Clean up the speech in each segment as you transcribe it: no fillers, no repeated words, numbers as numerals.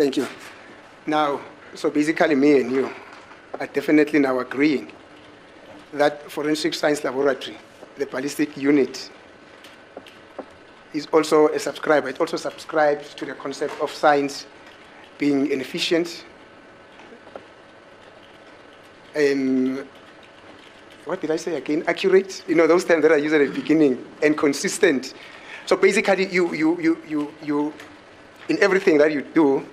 Thank you. Now, so basically me and you are definitely now agreeing that Forensic Science Laboratory, the ballistic unit, is also a subscriber. It also subscribes to the concept of science being inefficient, what did I say again? Accurate, you know, those terms that I used at the beginning, and consistent. So basically, you in everything that you do,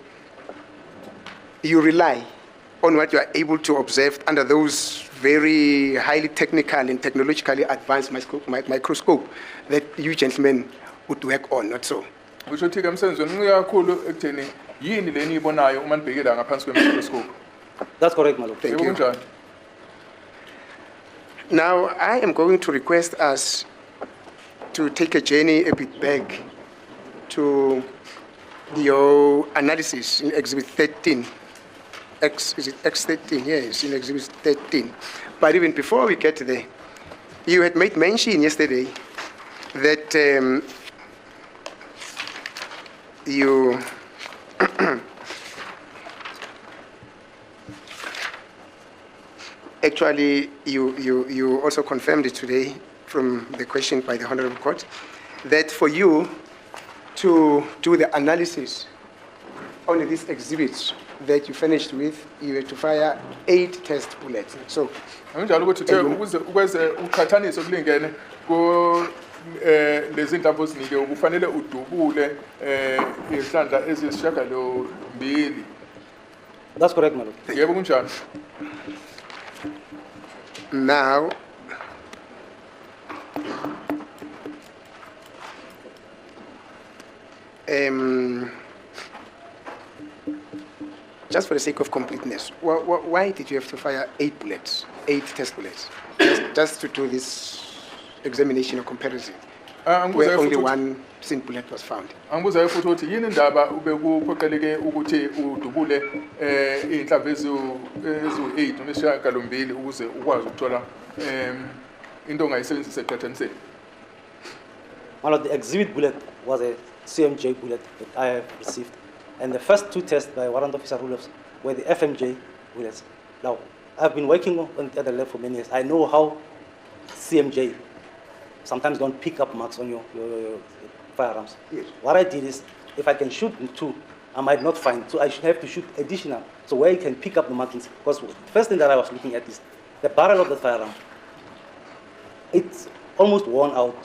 you rely on what you are able to observe under those very highly technical and technologically advanced microscope that you gentlemen would work on, not so. We should take That's correct, my lord. Thank you. Now, I am going to request us to take a journey a bit back to your analysis in Exhibit 13. Is it X13? Yes, in Exhibit 13. But even before we get there, you had made mention yesterday that you actually, you also confirmed it today from the question by the Honorable Court, that for you to do the analysis on these exhibits that you finished with, you had to fire 8 test bullets. So, that's correct, my lord. Now, just for the sake of completeness, why did you have to fire 8 bullets, 8 test bullets, just to do this examination or comparison, where only 1 sin bullet was found? One of the exhibit bullet was a CMJ bullet that I have received. And the first 2 tests by Warrant Officer Roelofse were the FMJ bullets. Now, I've been working on the other level for many years. I know how CMJ sometimes don't pick up marks on your firearms. Yes. What I did is, if I can shoot in 2, I might not find, so I should have to shoot additional. So where you can pick up the markings, because the first thing that I was looking at is the barrel of the firearm. It's almost worn out.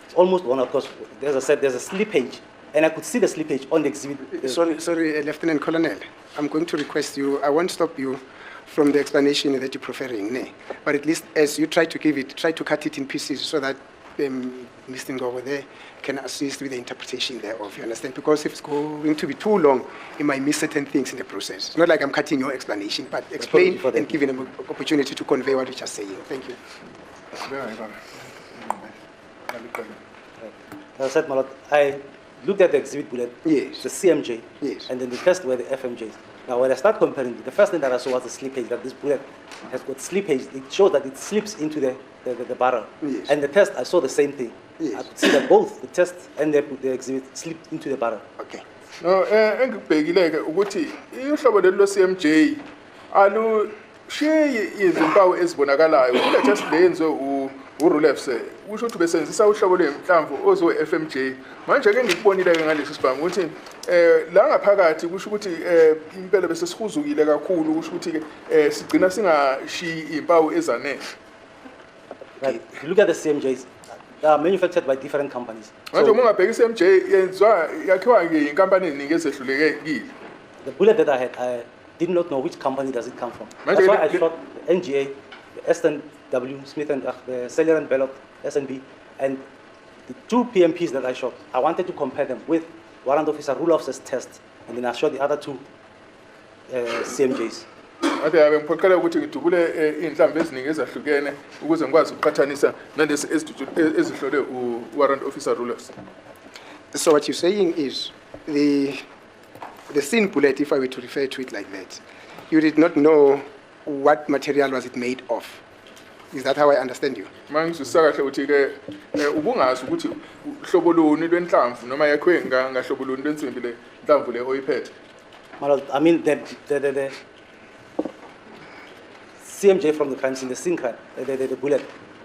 It's almost worn out because, as I said, there's a slippage, and I could see the slippage on the exhibit. Sorry, Lieutenant Colonel. I'm going to request you, I won't stop you from the explanation that you're preferring, but at least as you try to give it, try to cut it in pieces so that Mr. Ngogo there can assist with the interpretation thereof, you understand? Because if it's going to be too long, you might miss certain things in the process. It's not like I'm cutting your explanation, but explain and giving them an opportunity to convey what you're just saying. Thank you. As I said, my lord, I looked at the exhibit bullet, yes, the CMJ, yes, and then the test were the FMJs. Now, when I start comparing, the first thing that I saw was the slippage, that this bullet has got slippage. It shows that it slips into the barrel. Yes. And the test, I saw the same thing. Yes. I could see that both the test and the exhibit slipped into the barrel. Okay. No, engibhekileke ukuthi ihlobo lelo CMJ alu share izimpawu ezibonakalayo kule test leyenziwe uRoelofse usho ukuthi besenzisa uhlobo lwemhlamvu ozo FMJ manje ke ngikubonile ke ngalesi sibhamu ukuthi la ngaphakathi kusho ukuthi impela bese sihuzukile kakhulu kusho ukuthi ke sigcina singashi impawu ezanele. Right. If you look at the CMJs, they are manufactured by different companies. Manje uma ngabheka iCMJ yenziwa yakhiwa ke inkampani eziningi ezehlulekile. The bullet that I had, I did not know which company does it come from. That's why I shot the NGA, the Aston W. Smith and the Cellular and Belloc SNB, and the 2 PMPs that I shot. I wanted to compare them with Warrant Officer Roelofse's test, and then I shot the other 2 CMJs. Ade yabe ngiphoqela ukuthi ngidubule inhlamvu eziningi ezahlukene ukuze ngikwazi ukuqhathanisa nalezi ezihlole uWarrant Officer Roelofse. So what you're saying is the sin bullet, if I were to refer to it like that, you did not know what material was it made of. Is that how I understand you? Mangizwisisa kahle ukuthi ke ubungazi ukuthi uhlobo luni lwenhlamvu noma yakhe ngahlobo luni lwensimbi le nhlamvu le oyiphethe. My lord, I mean the CMJ from the crime scene, the sinker, the bullet,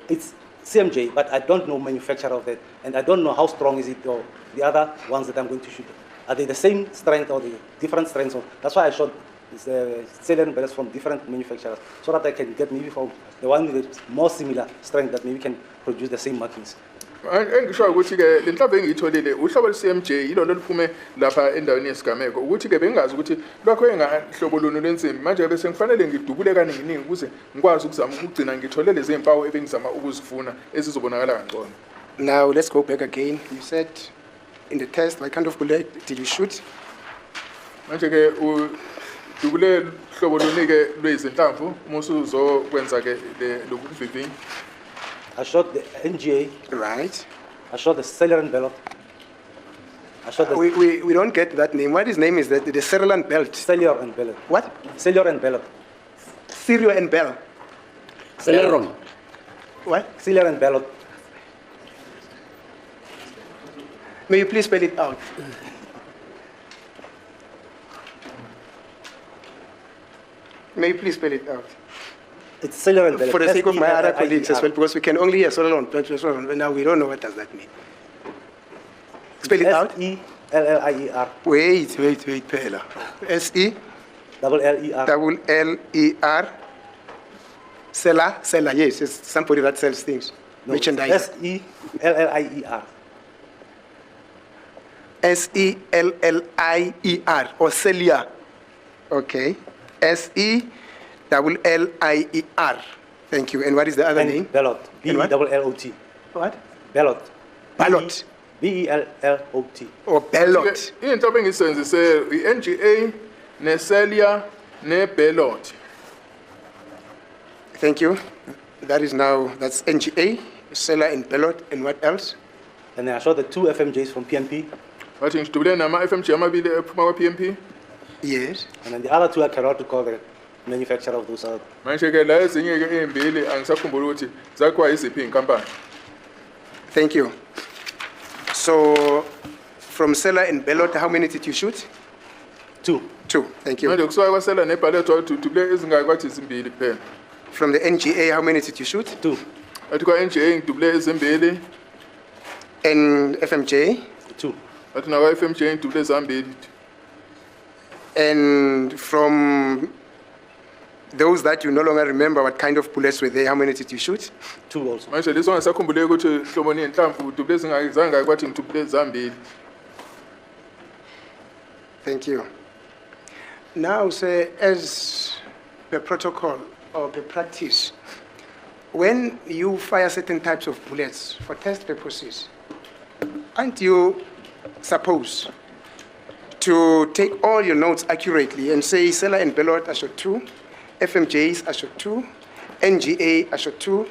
it's CMJ, but I don't know manufacturer of that, and I don't know how strong is it or the other ones that I'm going to shoot. Are they the same strength or the different strengths? That's why I shot salient bullets from different manufacturers, so that I can get maybe from the one with more similar strength that maybe can produce the same markings. Engisho ukuthi ke le nhlamvu engiyitholile uhlobo lwe-CMJ yilo loluphume lapha endaweni yesigameko ukuthi ke bengazi ukuthi lokho engahlobo luni lwensimbi manje bese ngifanele ngidubule kaningi ukuze ngikwazi ukuzama ukugcina ngithole lezi mpawu ebengizama ukuzifuna ezizobonakala kangcono. Now let's go back again. You said in the test, what kind of bullet did you shoot? Manje ke udubule hlobo luni ke lwezinhlamvu musuzokwenza ke lokuvivinya. I shot the NGA. Right. I shot the cellular belt. I shot the We don't get that name. What his name is that? The Cellular Belt. cellular and belt. What? Cellular and belt. Syrio and Bell. Celeron. What? Cellular and belt. May you please spell it out? May you please spell it out? It's cellular and belt. For the sake of my other S-E-L-L-I-E-R. colleagues as well, because we can only hear Solomon, but now we don't know what does that mean. Spell it out. S-E-L-L-I-E-R. Wait, Pela. S-E Double L-E-R. double L-E-R. Seller, yes, it's somebody that sells things. No, Merchandise. S-E-L-L-I-E-R. S-E-L-L-I-E-R or Celia. Okay. S-E-L-L-I-E-R. Thank you. And what is the other name? Ballot. And what? B-E-L-L-O-T. What? Ballot. Ballot. B-E-L-L-O-T. Or ballot. Into engisebenzise i-NGA ne-Celia ne-Bellot. Thank you. That's NGA, Seller and ballot. And what else? And then I shot the 2 FMJs from PMP. Wathi ngidubule nama-FMG amabili ephuma kwa-PMP. Yes. And then the other 2 I cannot recall the manufacturer of those. Manje ke la ezinye ke ezimbili angisakhumbula ukuthi zakhiwa yiziphi iy'nkampani. Thank you. So, from Seller and ballot, how many did you shoot? 2. 2. Thank you. Manje kusuka kwaSela ne-Bellot wathi udubule ezingaki kwathi izimbili kuphela. From the NGA, how many did you shoot? 2. Athi kwa-NGA ngidubule ezimbili. And FMJ? 2. Athi nakwa-FMJ ngidubule ezambili. And from those that you no longer remember what kind of bullets were there, how many did you shoot? 2 also. Manje leso ngisakhumbuleki ukuthi hloboni yenhlamvu udubule zangaki kwathi ngidubule ezambili. Thank you. Now, sir, as per protocol or per practice, when you fire certain types of bullets for test purposes, aren't you supposed to take all your notes accurately and say Seller and Bellot are shot 2, FMJs are shot 2, NGA are shot 2,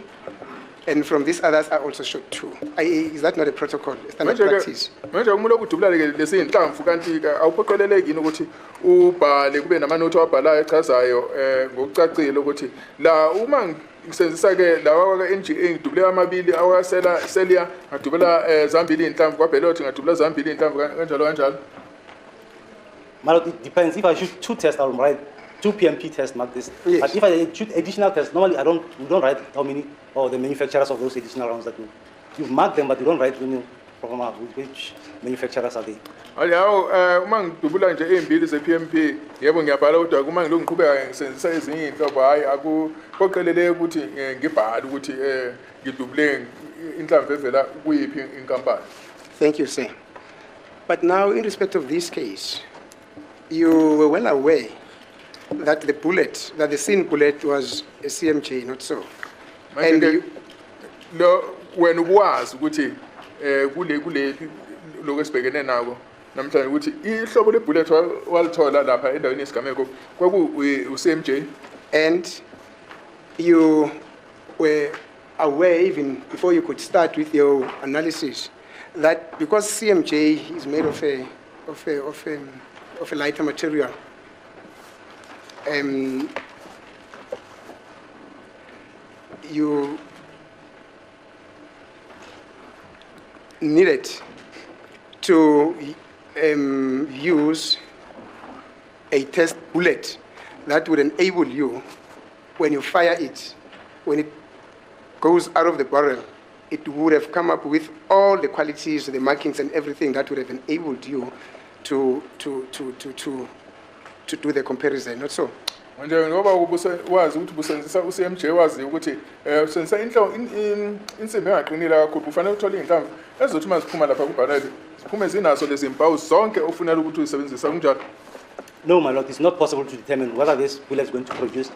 and from these others are also shot 2? Is that not a protocol, a standard practice? Manje kumele ukudubula ke lesi inhlamvu kanti ke awuphoqeleleki yini ukuthi ubhale kube namanothi wabhalayo echazayo ngokucacile ukuthi la uma ngisenzisa ke lawa ka NGA ngidubule amabili awasela Celia ngadubula zambili inhlamvu kwaBellot ngadubula zambili inhlamvu kanjalo. But it depends. If I shoot 2 tests, I'll write 2 PMP tests, mark this. Yes. But if I shoot additional tests, normally we don't write how many or the manufacturers of those additional rounds that you mark them, but you don't write from which manufacturers are they. Aliyawo uma ngidubula nje ezimbili ze-PMP yebo ngiyabhala kodwa kuma ngilokhu ngiqhubeka ngisebenzisa ezinye inhlobo hayi akuphoqeleleki ukuthi ngibhale ukuthi ngidubule inhlamvu evela kuyiphi inkampani. Thank you, sir. But now, in respect of this case, you were well aware that the scene bullet was a CMJ, not so. And Manje lo wena ukwazi ukuthi kule lokho esibhekene nako namhlanje ukuthi ihlobo lebullet walithola lapha endaweni yesigameko u-CMJ. And you were aware, even before you could start with your analysis, that because CMJ is made of a lighter material, you needed to use a test bullet that would enable you, when you fire it, when it goes out of the barrel, it would have come up with all the qualities, the markings and everything that would have enabled you to do the comparison, not so? Manje ngoba wazi ukuthi busenzisa uCMJ wazi ukuthi usenzisa insimbi engaqinile kakhulu kufanele uthole inhlamvu ezothi maziphuma lapha kubarrel ziphume zinazo lezi mpawu zonke ofunela ukuthi uyisebenzisa kunjalo. No, my lord, it's not possible to determine whether this bullet is going to produce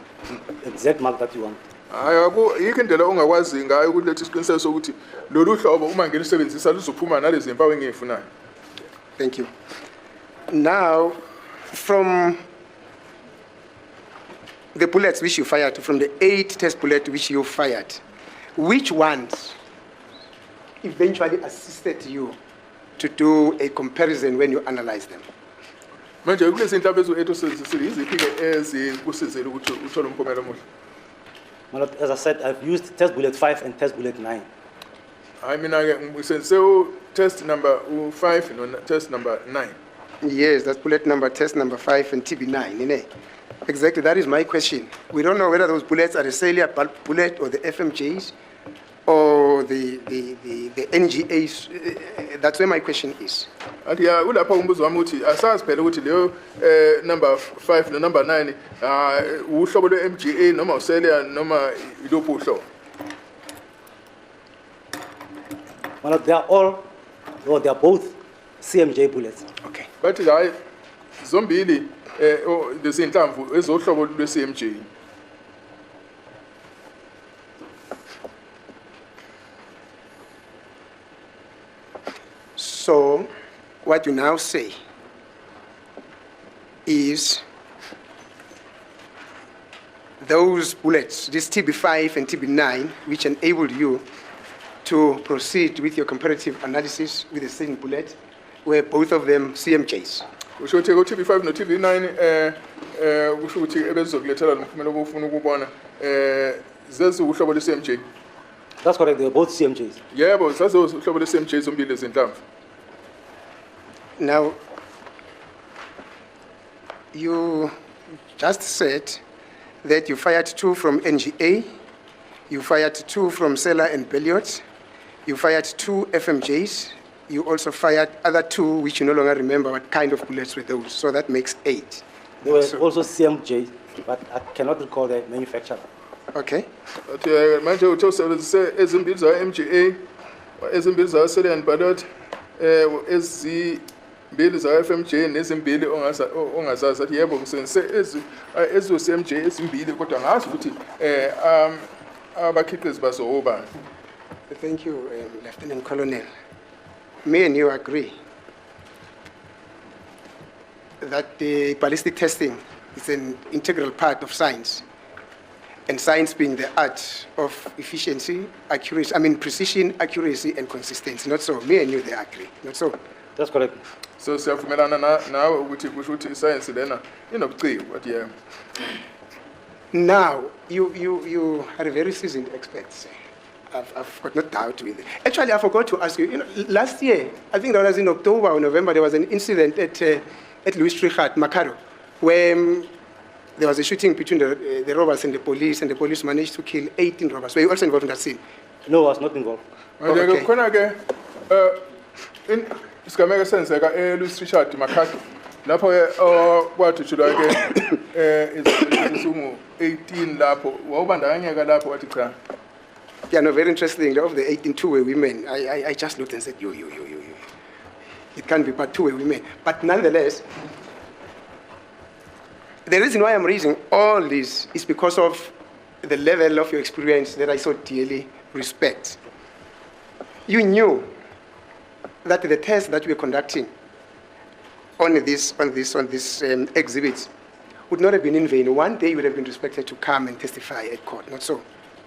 the exact mark that you want. Hayi yikho indlela ongakwazi ngayo ukuthi lethi isiqiniseko sokuthi lolu hlobo uma ngelisebenzisa luzophuma nalezi mpawu engiyifunayo. Thank you. Now, from the bullets which you fired, from the 8 test bullets which you fired, which ones eventually assisted you to do a comparison when you analyze them? Manje kulezi inhlamvu ezo-8 osebenzisile yiziphi-ke ezikusizile ukuthi uthole umphumela omuhle? My lord, as I said, I've used test bullet 5 and test bullet 9. Hayi mina-ke ngisebenzise test number 5 no test number 9. Yes, that's bullet number, test number 5 and TB9, innit? Exactly, that is my question. We don't know whether those bullets are the cellular bulk bullet or the FMJs or the NGAs. That's where my question is. Athi ya ulapha umbuzo wami uthi asazi phela ukuthi leyo number 5 no number 9 uhlobo lwe-MGA noma ucellular noma iluphi uhlobo? My lord, they are both CMJ bullets. Okay. Bathi hayi zombili lezi inhlamvu ezohlobo lwe-CMJ. So, what you now say is those bullets, this TB5 and TB9, which enabled you to proceed with your comparative analysis with the same bullet, were both of them CMJs. Kusho ukuthi ku-TB5 no TB9 kusho ukuthi ebezokulethela nomphumela obufuna ukubona zezi uhlobo lwe-CMJ. That's correct, they are both CMJs. Yebo, zazi uhlobo lwe-CMJ zombili lezi inhlamvu. Now, you just said that you fired 2 from NGA, you fired 2 from Sela and Belliot, you fired 2 FMJs, you also fired other 2 which you no longer remember what kind of bullets were those, so that makes 8. They were So- also CMJs, but I cannot recall the manufacturer. Okay, Athi manje uthi usebenzise ezimbili za-MGA, ezimbili za-Cellular and Belliot, ezimbili za-FMJ nezimbili ongazazi. Athi yebo ngisebenzise ezo-CMJ ezimbili kodwa ngazi ukuthi abakhiqizi bazo obani. thank you, Lieutenant Colonel. Me and you agree that the ballistic testing is an integral part of science, and science being the art of efficiency, accuracy, precision, accuracy, and consistency. Not so. Me and you, they agree. Not so. That's correct. So siyavumelana nawe ukuthi kusho ukuthi isayensi lena inobuciko. Athi yebo. Now, you are a very seasoned expert, sir. I've got no doubt with it. Actually, I forgot to ask you, last year, I think that was in October or November, there was an incident at Louis Trichardt, Macaro, where there was a shooting between the robbers and the police managed to kill 18 robbers. Were you also involved in that scene? No, I was not involved. Manje Okay. kukhona-ke isigameko esenzeka eLouis Trichardt Makhato lapho kwadutshulwa-ke izingu-18 lapho wawubandakanyeka lapho wathi cha. Yeah, no, very interesting. Of the 18, 2 were women. I just looked and said, you. It can't be, but 2 were women. But nonetheless, the reason why I'm raising all this is because of the level of your experience that I so dearly respect. You knew that the test that we were conducting on this exhibit would not have been in vain. One day you would have been expected to come and testify at court, not so.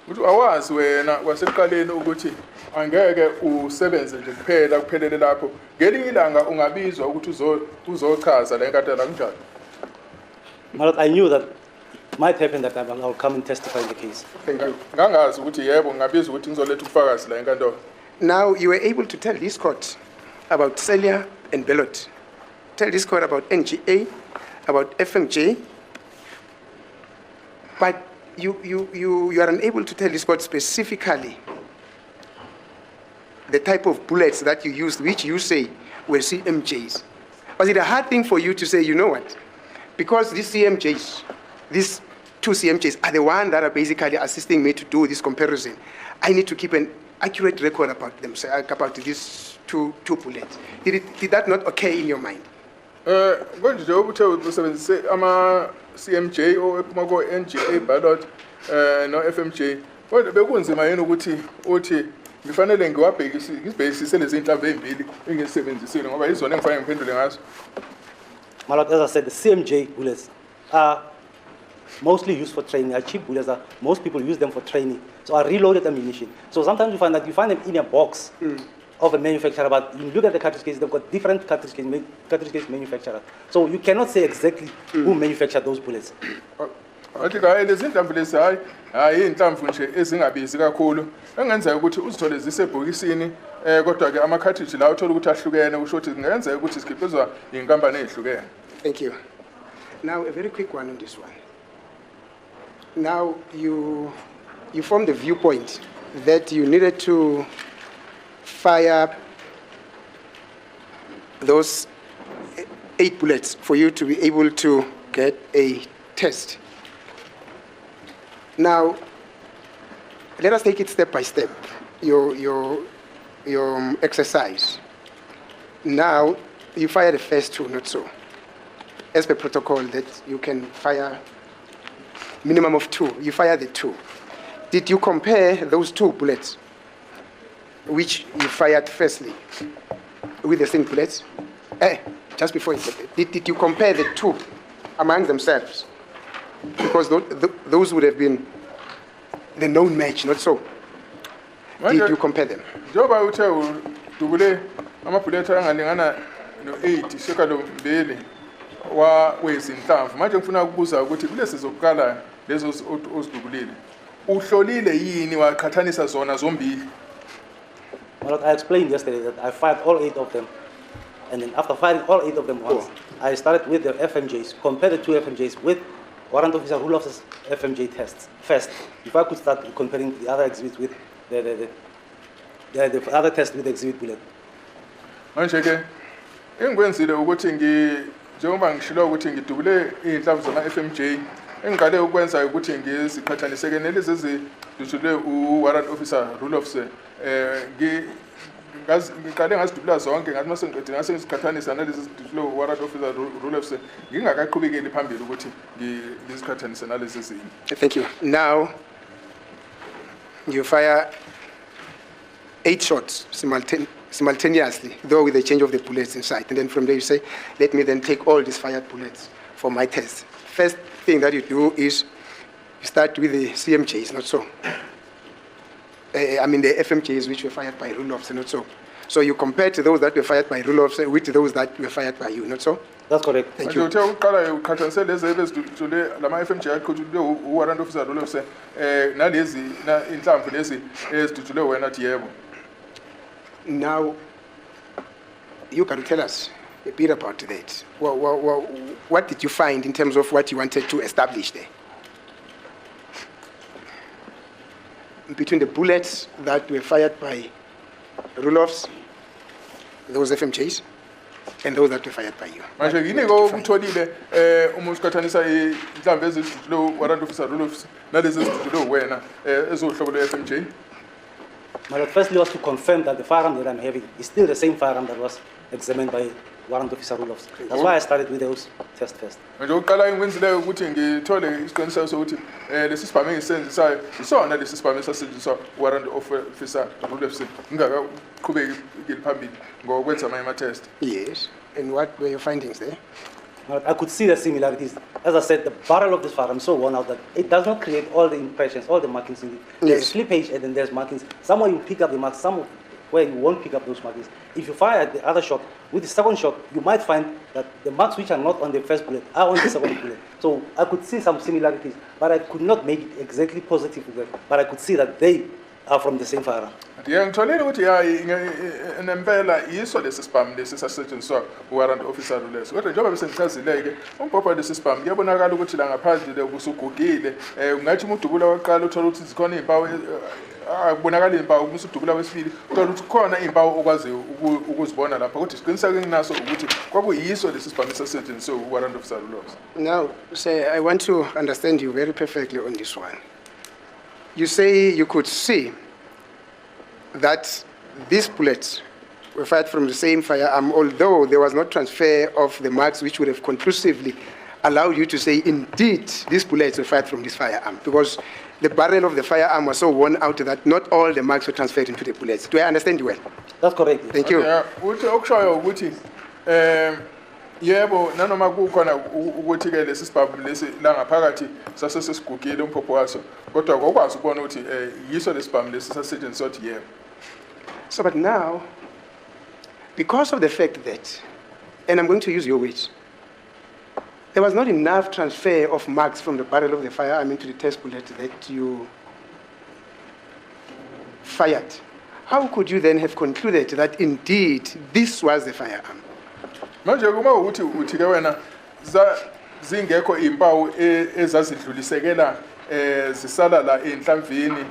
Uthi awazi wena kwasekuqaleni ukuthi angeke usebenze nje kuphela kuphelele lapho ngelinye ilanga ungabizwa ukuthi uzochaza le nkathala kunjalo. My lord, I knew that Might happen that I'll come and testify in the case. Thank you. ngangazi ukuthi yebo ngabiza ukuthi ngizoletha ubufakazi la enkantolo. Now, you were able to tell this court about Celia and Bellot. Tell this court about NGA, about FMJ. But you are unable to tell this court specifically the type of bullets that you used, which you say were CMJs. Was it a hard thing for you to say, you know what? Because these CMJs, these two CMJs are the ones that are basically assisting me to do this comparison. I need to keep an accurate record about them, so about these two bullets. Did that not occur in your mind? Konje nje ubuthe usebenzise ama CMJ ophuma ko NGA ballot no FMJ. Kodwa bekunzima yini ukuthi uthi ngifanele ngibhekisise lezi inhlamvu ezimbili engizisebenzisile ngoba izona engifanele ngiphendule ngazo. My lord, as I said, the CMJ bullets are mostly used for training. Are cheap bullets. Most people use them for training. So are reloaded ammunition. So sometimes you find them in a box of a manufacturer, but you look at the cartridge case, they've got different cartridge case manufacturers. So you cannot say exactly who manufactured those bullets. Wathi hayi lezi inhlamvu lezi hayi inhlamvu nje ezingabizi kakhulu engenzeka ukuthi uzithole zisebhokisini kodwa ke ama cartridge la uthola ukuthi ahlukene usho ukuthi kungenzeka ukuthi sikhiqizwa inkampani ezihlukene. Thank you. Now, a very quick one on this one. Now, you formed the viewpoint that you needed to fire those 8 bullets for you to be able to get a test. Now, let us take it step by step, your exercise. Now, you fire the first 2, not so. As per protocol that you can fire minimum of 2, you fire the 2. Did you compare those 2 bullets, which you fired firstly, with the same bullets? Just before you said it, did you compare the 2 among themselves? Because those would have been the known match, not so. Did you compare them? Njoba uthe udubule amabullet angalingana no8 shekalombili wezinhlamvu. Manje ngifuna ukubuza ukuthi kulesi zokuqala lezo ozidubulile uhlolile yini waqhathanisa zona zombili? Well, I explained yesterday that I fired all 8 of them. And then after firing all 8 of them once, I started with the FMJs, compared the 2 FMJs with Warrant Officer Ruloff's FMJ tests first. If I could start comparing the other exhibits with the other test with the exhibit bullet. Manje ke engikwenzile ukuthi njengoba ngishilo ukuthi ngidubule inhlamvu zama FMJ engiqale ukwenza ukuthi ngiziqhathanise ke nelezi ezidutshulwe uWarrant Officer Ruloff's ngiqale ngazidubula zonke ngathi mase ngiqedile ngase ngiziqhathanisa nalezi ezidutshulwe uWarrant Officer Ruloff's ngingakaqhubekeli phambili ukuthi ngiziqhathanise nalezi ezinye. Thank you. Now, you fire 8 shots simultaneously, though with the change of the bullets inside. And then from there you say, let me then take all these fired bullets for my test. First thing that you do is you start with the CMJs, not so. I mean the FMJs which were fired by Ruloff's, not so. So you compare to those that were fired by Ruloff's with those that were fired by you, not so? That's correct. Thank you. Uthe uqala uqhathanise lezi ezidutshulwe lama FMJ aqhutshulwe uWarrant Officer Ruloff's nalezi inhlamvu lezi ezidutshulwe wena athi yebo. Now, you can tell us a bit about that. What did you find in terms of what you wanted to establish there? Between the bullets that were fired by Ruloff's, those FMJs, and those that were fired by you. Manje yini ko ukutholile uma usiqhathanisa inhlamvu ezidutshulwe uWarrant Officer Ruloff's nalezi ezidutshulwe wena ezohlobo lwe-FMJ? Well, firstly was to confirm that the firearm that I'm having is still the same firearm that was examined by Warrant Officer Ruloff's. That's why I started with those tests first. Manje uqala engikwenzileyo ukuthi ngithole isiqiniseko sokuthi lesi sibhamu engisenzisayo isona lesi sibhamu esasetshenziswa Warrant Officer Ruloff's ngingaqhubeki phambili ngokwenza ama test. Yes. And what were your findings there? Well, I could see the similarities. As I said, the barrel of this firearm is so worn out that it does not create all the impressions, all the markings in it. There's Yes. slippage and then there's markings. Somewhere you pick up the marks, some where you won't pick up those markings. If you fire the other shot, with the second shot, you might find that the marks which are not on the first bullet are on the second bullet. So I could see some similarities, but I could not make it exactly positive with them. But I could see that they are from the same firearm. ngitholile ukuthi hayi nempela yiso lesi spam lesi sasetshenziswa warrant officer leso kodwa njengoba bese ngichazile-ke umbhobho lesi spam kuyabonakala ukuthi la ngaphandle ubusugugile ungathi umudubula waqala uthola ukuthi zikhona iy'mpawu akubonakala iy'mpawu uma usudubula wesibili uthola ukuthi kukhona iy'mpawu okwaziyo ukuzibona lapha kodwa isiqiniseko enginaso ukuthi kwakuyiso lesi spam esasetshenziswe warrant officer leso. Now, say, I want to understand you very perfectly on this one. You say you could see that these bullets were fired from the same firearm, although there was no transfer of the marks which would have conclusively allowed you to say, indeed, these bullets were fired from this firearm, because the barrel of the firearm was so worn out that not all the marks were transferred into the bullets. Do I understand you well? That's correct. Yes. Thank you. Uthi okushoyo ukuthi yebo nanoma kukhona ukuthi-ke lesi sibhamu lesi la ngaphakathi sasesesigugile umphopho waso kodwa kokwazi ukubona ukuthi yiso lesi sibhamu lesi sasetshenziswa ukuthi yebo. So, but now, because of the fact that, and I'm going to use your words, there was not enough transfer of marks from the barrel of the firearm into the test bullet that you fired. How could you then have concluded that indeed this was the firearm? Manje kuma ukuthi uthi-ke wena zingekho iy'mpawu ezazidlulisekela zisala la enhlamvini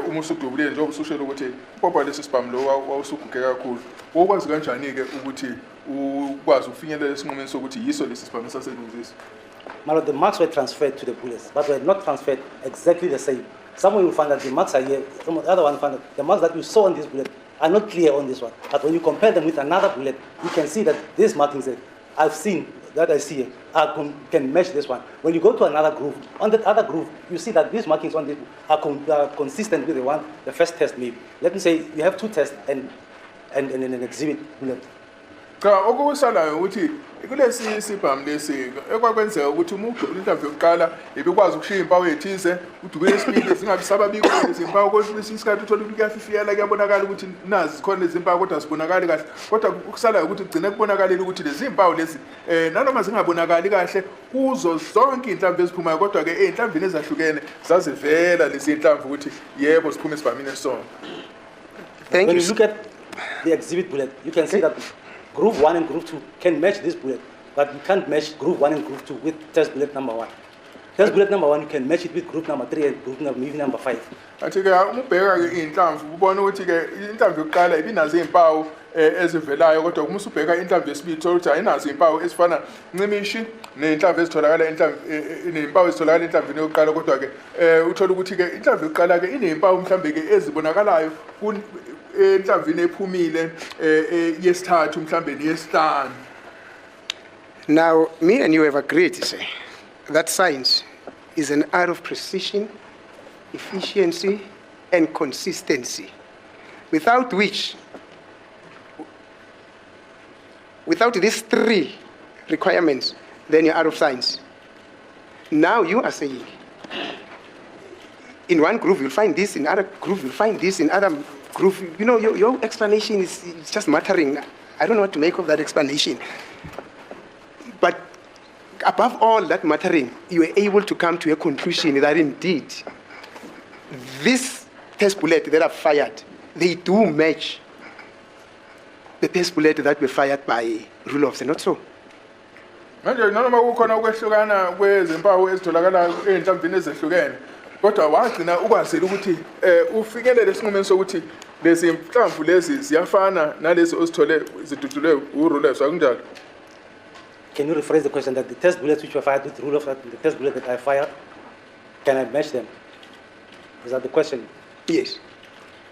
uma usudubulile njengoba usushela ukuthi umbhobho lesi sibhamu lo wawusuguge kakhulu wokwazi kanjani-ke ukuthi ukwazi ukufinyelela esinqumeni sokuthi yiso lesi sibhamu esasetshenziswa? Malo, the marks were transferred to the bullets, but were not transferred exactly the same. Some will find that the marks are here, some of the other one find that the marks that you saw on this bullet are not clear on this one. But when you compare them with another bullet, you can see that these markings that I've seen, that I see here, can match this one. When you go to another groove, on that other groove, you see that these markings on this are consistent with the first test maybe. Let me say you have two tests and an exhibit bullet. Cha okusalayo ukuthi kulesi sibhamu lesi ekwakwenzeka ukuthi uma udubula inhlamvu yokuqala ibikwazi ukushiya impawu ethize udubule esibili zingabi sababikho lezi mpawu kwesinye isikhathi uthola ukuthi kuyafifiyela kuyabonakala ukuthi nazi zikhona lezi mpawu kodwa zibonakali kahle kodwa ukusalayo ukuthi kugcine kubonakalile ukuthi lezi mpawu lezi nanoma zingabonakali kahle kuzo zonke inhlamvu eziphumayo kodwa ke enhlamvini ezahlukene zazivela lezi inhlamvu ukuthi yebo ziphuma esibhamini esona. Thank When you. you look at the exhibit bullet, you can see that groove 1 and groove 2 can match this bullet, but you can't match groove 1 and groove 2 with test bullet number 1. Test bullet number 1, you can match it with group number 3 and group number 5. Athi-ke uma ubheka-ke iy'nhlamvu ubona ukuthi-ke inhlamvu yokuqala ibinazo iy'mpawu ezivelayo kodwa uma usubheka inhlamvu yesibili uthola ukuthi ayinazo iy'mpawu ezifana ncimishi ney'nhlamvu ezitholakala ney'mpawu ezitholakala enhlamvini yokuqala kodwa-ke uthola ukuthi-ke inhlamvu yokuqala-ke iney'mpawu mhlambe-ke ezibonakalayo enhlamvini ephumile yesithathu mhlambe neyesihlanu. Now, me and you have agreed, say, that science is an art of precision, efficiency, and consistency, without which, without these three requirements, then you're out of science. Now you are saying, in one groove you'll find this, in other groove you'll find this, in other groove, you know, your explanation is just muttering. I don't know what to make of that explanation. But above all that muttering, you were able to come to a conclusion that indeed, this test bullet that are fired, they do match the test bullet that were fired by Rulofs, not so? Manje noma kukhona ukwehlukana kwezimpawu ezitholakala enhlamvini ezehlukene kodwa wagcina ukwazela ukuthi ufikelele esinqumeni sokuthi lezi nhlamvu lezi ziyafana nalezi ozithole zidudulwe uRulofs akunjalo? Can you rephrase the question that the test bullets which were fired with Rulofs and the test bullet that I fired, can I match them? Is that the question? Yes.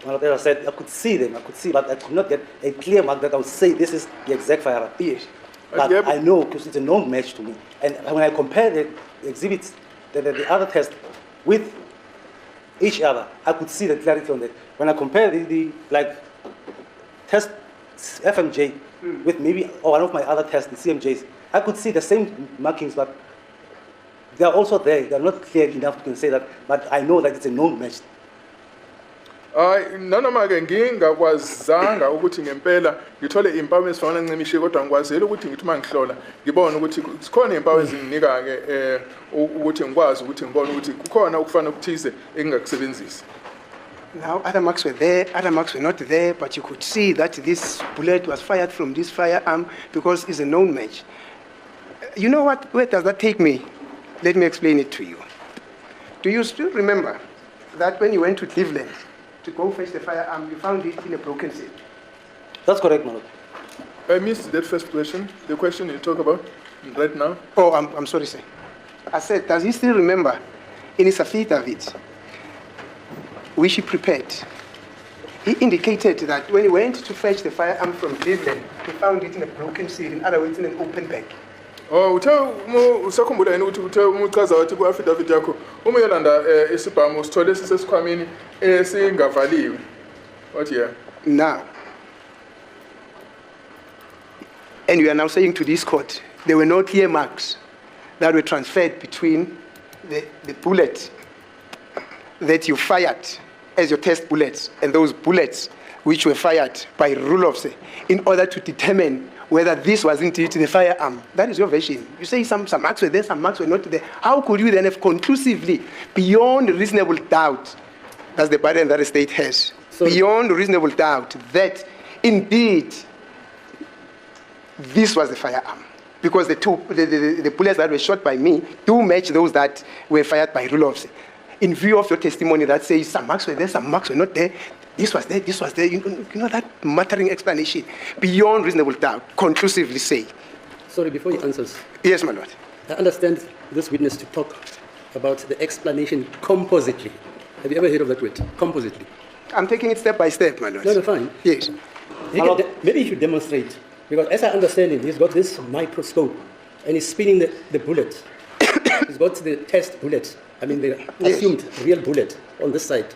Well, as I said, I could see them, but I could not get a clear mark that I would say this is the exact firearm. Yes. But Yep. I know because it's a known match to me. And when I compare the exhibits, the other test with each other, I could see the clarity on that. When I compare the test FMJ with maybe one of my other tests, the CMJs, I could see the same markings, but they are also there. They are not clear enough to say that, but I know that it's a known match. Hayi nanoma-ke ngingakwazanga ukuthi ngempela ngithole iy'mpawu ezifana ncimishi kodwa ngikwazile ukuthi ngithi uma ngihlola ngibone ukuthi zikhona iy'mpawu ezinginika-ke ukuthi ngikwazi ukuthi ngibone ukuthi kukhona ukufana okuthize engingakusebenzisa. Now, other marks were there, other marks were not there, but you could see that this bullet was fired from this firearm because it's a known match. You know what? Where does that take me? Let me explain it to you. Do you still remember that when you went to Cleveland to go fetch the firearm, you found it in a broken seal? That's correct, my lord. I missed that first question, the question you talk about right now. Oh, I'm sorry, sir. I said, does he still remember in his affidavit, which he prepared, he indicated that when he went to fetch the firearm from Cleveland, he found it in a broken seal, in other words, in an open bag. Oh, usakhumbula yini ukuthi uthe uma uchaza wathi ku-affidavit yakho uma uyolanda isibhamu usithole sisesikhwameni esingavaliwe. What yeah? Now, and we are now saying to this court, there were no clear marks that were transferred between the bullet that you fired as your test bullets and those bullets which were fired by Rulofse in order to determine whether this was indeed the firearm. That is your version. You say some marks were there, some marks were not there. How could you then have conclusively, beyond reasonable doubt, that's the burden that the state has, beyond reasonable doubt, that indeed this was the firearm? Because the bullets that were shot by me do match those that were fired by Rulofse. In view of your testimony that says some marks were there, some marks were not there, this was there, this was there, you know that muttering explanation, beyond reasonable doubt, conclusively say. Sorry, before he answers, Yes, my lord. I understand this witness to talk about the explanation compositely. Have you ever heard of that word? Compositely. I'm taking it step by step, my lord. No, fine. Yes. Maybe he should demonstrate, because as I understand it, he's got this microscope and he's spinning the bullet. He's got the test bullet, I mean the Yes. assumed real bullet on this side.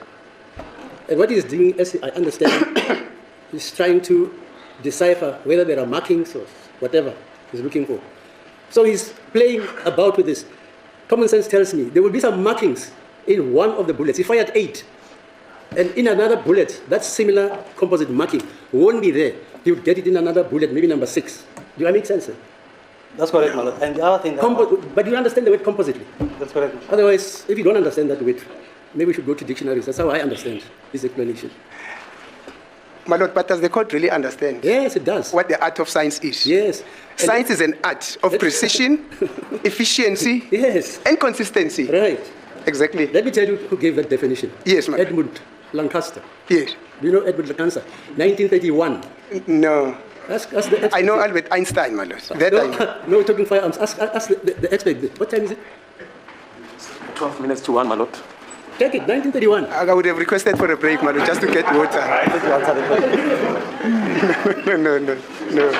And what he's doing, as I understand, he's trying to decipher whether there are markings or whatever he's looking for. So he's playing about with this. Common sense tells me there will be some markings in one of the bullets. He fired 8. And in another bullet, that similar composite marking won't be there. He would get it in another bullet, maybe number 6. Do I make sense, sir? That's correct, my lord. And the other thing that... But you understand the word compositely. That's correct. Otherwise, if you don't understand that word, maybe we should go to dictionaries. That's how I understand this explanation. My lord, but does the court really understand Yes, it does. what the art of science is? Yes. Science is an art of precision, efficiency, Yes. and consistency. Right. Exactly. Let me tell you who gave that definition. Yes, ma'am. Edmund Lancaster. Yes. Do you know Edmund Lancaster? 1931. No. Ask the expert. I know Albert Einstein, my lord. That I know. No, we're talking firearms. Ask the expert. What time is it? 12 minutes to 1, my lord. Take it, 1931. I would have requested for a break, my lord, just to get water. I think you answered the question. No.